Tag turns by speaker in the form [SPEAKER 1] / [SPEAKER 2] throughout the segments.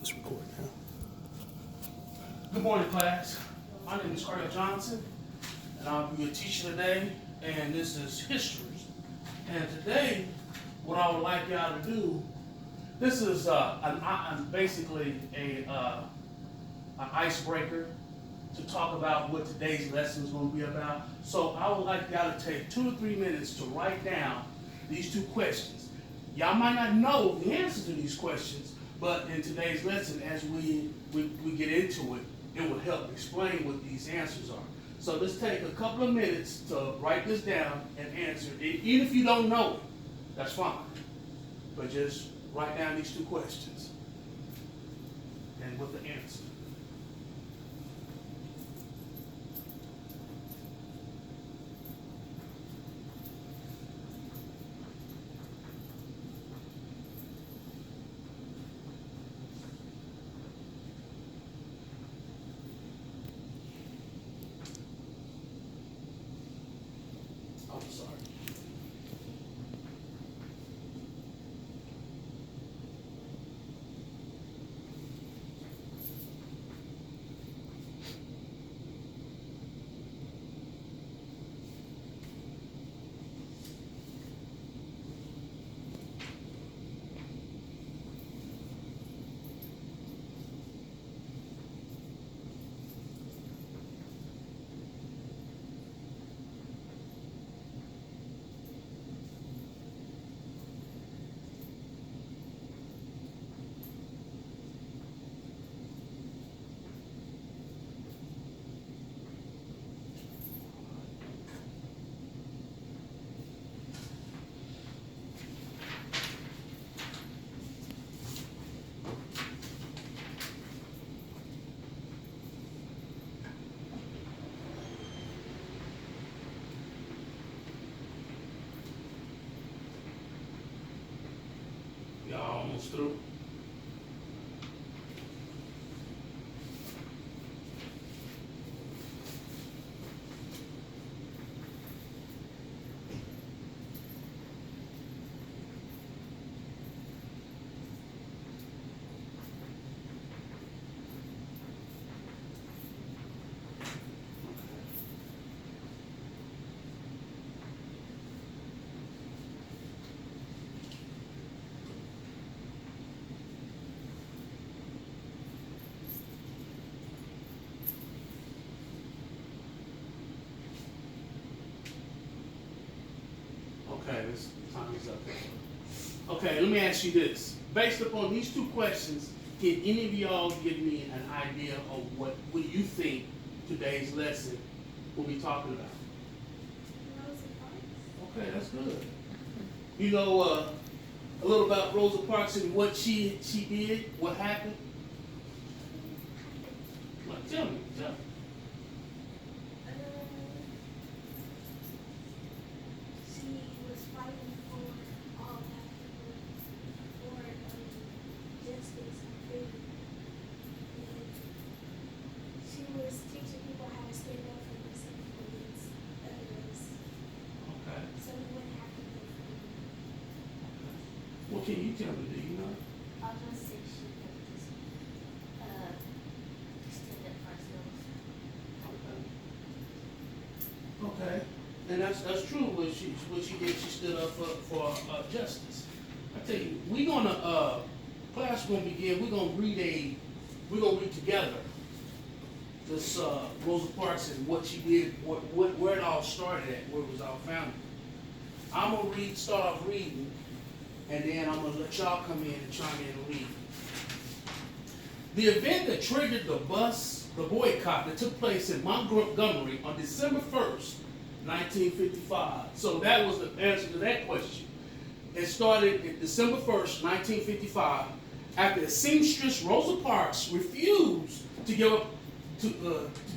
[SPEAKER 1] Let's record now.
[SPEAKER 2] Good morning, class. My name is Carl Johnson, and I'll be your teacher today, and this is history. And today, what I would like y'all to do, this is basically an icebreaker to talk about what today's lesson is going to be about. So I would like y'all to take 2 to 3 minutes to write down these 2 questions. Y'all might not know the answer to these questions, but in today's lesson, as we get into it, it will help explain what these answers are. So let's take a couple of minutes to write this down and answer it. Even if you don't know it, that's fine. But just write down these 2 questions and with the answer. Oh, sorry. Y'all almost through? Okay, this time is up. Okay, let me ask you this. Based upon these 2 questions, can any of y'all give me an idea of what you think today's lesson will be talking about? Okay, that's good. You know a little about Rosa Parks and what she did, what happened? Well, tell me.
[SPEAKER 3] She was fighting for all black people, for justice and freedom. And she was teaching people how to stand up for themselves against others,
[SPEAKER 2] Okay.
[SPEAKER 3] so we wouldn't have to go free.
[SPEAKER 2] What can you tell me? Do you know?
[SPEAKER 4] I'll just say she could just stand up for ourselves.
[SPEAKER 2] Okay, and that's true. What she did, she stood up for justice. I tell you, we're gonna class gonna begin. We're gonna read together this Rosa Parks and what she did, where it all started at, where it was all founded. I'm gonna start off reading, and then I'm gonna let y'all come in and chime in and read. The event that triggered the boycott that took place in Montgomery on December 1st, 1955. So that was the answer to that question. It started in December 1st, 1955, after the seamstress Rosa Parks refused to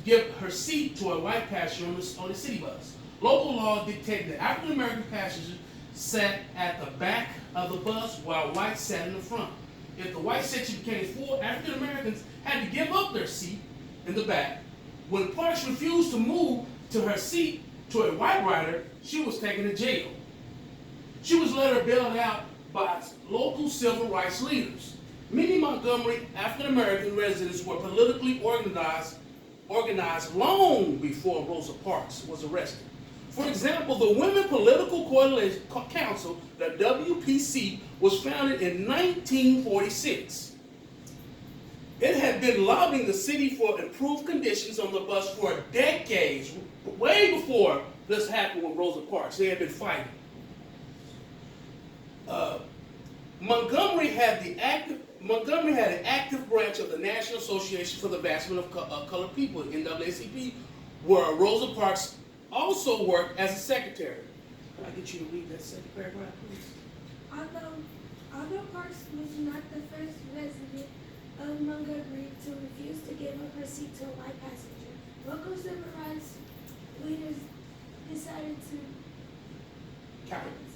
[SPEAKER 2] give her seat to a white passenger on the city bus. Local law dictated that African American passengers sat at the back of the bus while whites sat in the front. If the white section became full, African Americans had to give up their seat in the back. When Parks refused to move to her seat to a white rider, she was taken to jail. She was later bailed out by local civil rights leaders. Many Montgomery African American residents were politically organized long before Rosa Parks was arrested. For example, the Women Political Coalition Council, the WPC, was founded in 1946. It had been lobbying the city for improved conditions on the bus for decades, way before this happened with Rosa Parks. They had been fighting. Montgomery had an active branch of the National Association for the Advancement of Colored People, NAACP, where Rosa Parks also worked as a secretary. Can I get you to read that second paragraph, please?
[SPEAKER 3] Although Parks was not the first resident of Montgomery to refuse to give up her seat to a white passenger, local civil rights leaders decided to capitalize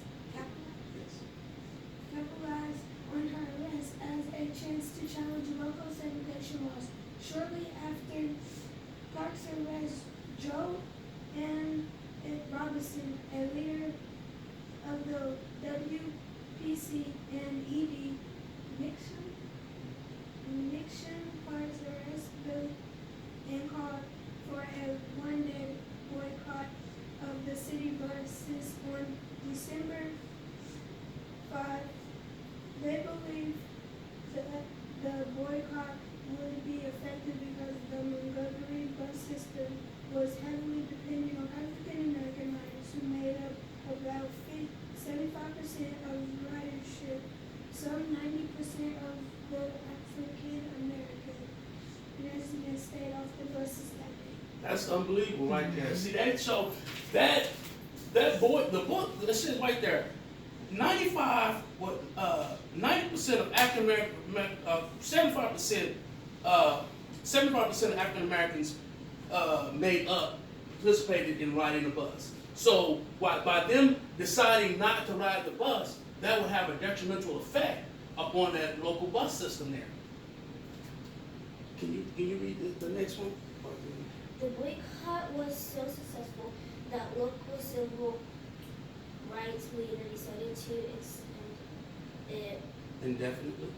[SPEAKER 3] on her arrest as a chance to challenge local segregation laws. Shortly after Parks' arrest, Joe and Robinson, a leader of the WPC, and E.D. Nixon Parks' arrest bill and called for a one-day boycott of the city buses on December 5. They believed that the boycott would be effective because the Montgomery bus system was heavily dependent on African American riders who made up about 75% of ridership. Some 90% of the African American residents stayed off the buses that day.
[SPEAKER 2] That's unbelievable right there. See that? So that the book, it says right there, 90% of African American, 75% of African Americans participated in riding the bus. So by them deciding not to ride the bus, that would have a detrimental effect upon that local bus system there. Can you read the next one?
[SPEAKER 4] The boycott was so successful that local civil rights leaders decided to extend it
[SPEAKER 2] Indefinitely.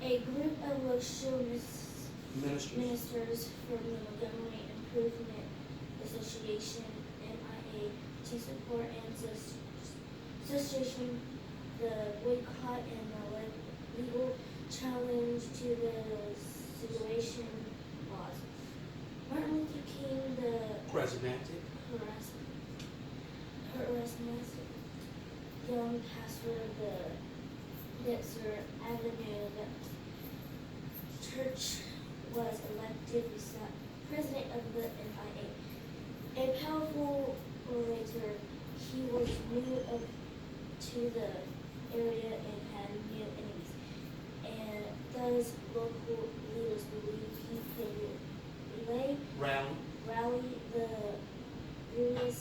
[SPEAKER 4] A group of local
[SPEAKER 2] Ministers.
[SPEAKER 4] from the Montgomery Improvement Association (MIA) to support and association the boycott and the legal challenge to the segregation laws. Martin Luther King, the
[SPEAKER 2] President.
[SPEAKER 4] harassment young pastor of the Dexter Avenue Church was elected president of the MIA. A powerful orator, he was new to the area and had new enemies. And thus local leaders believed he could rally the various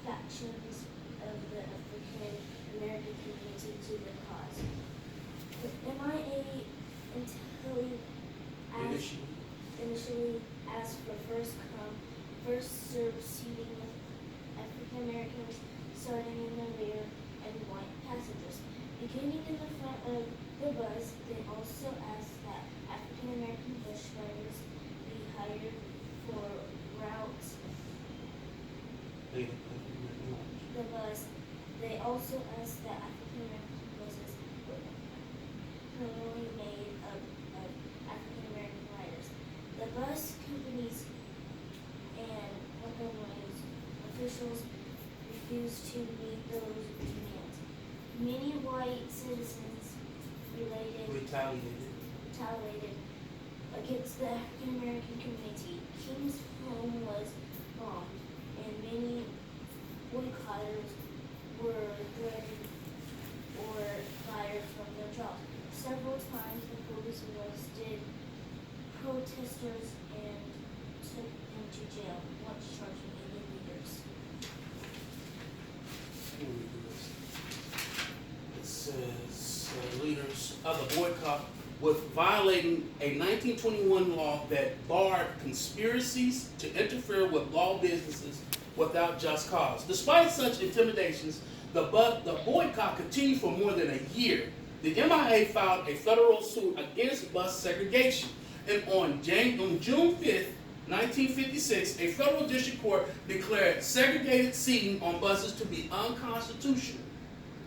[SPEAKER 4] factions of the African American community to the cause. The MIA initially asked for first come, first served seating with African Americans starting in the rear and white passengers. Beginning in the front of the bus, they also asked that African American bus drivers be hired for routes the bus. They also asked that African American buses were primarily made up of African American riders. The bus companies and Montgomery's officials refused to meet those demands. Many white citizens retaliated against the African American community. King's home was bombed, and many boycotters were threatened or fired from their jobs. Several times the police arrested protesters and took them to jail, once charging any leaders.
[SPEAKER 2] It says leaders of the boycott with violating a 1921 law that barred conspiracies to interfere with law businesses without just cause. Despite such intimidations, the boycott continued for more than a year. the MIA filed a federal suit against bus segregation. And on June 5th, 1956, a federal district court declared segregated seating on buses to be unconstitutional.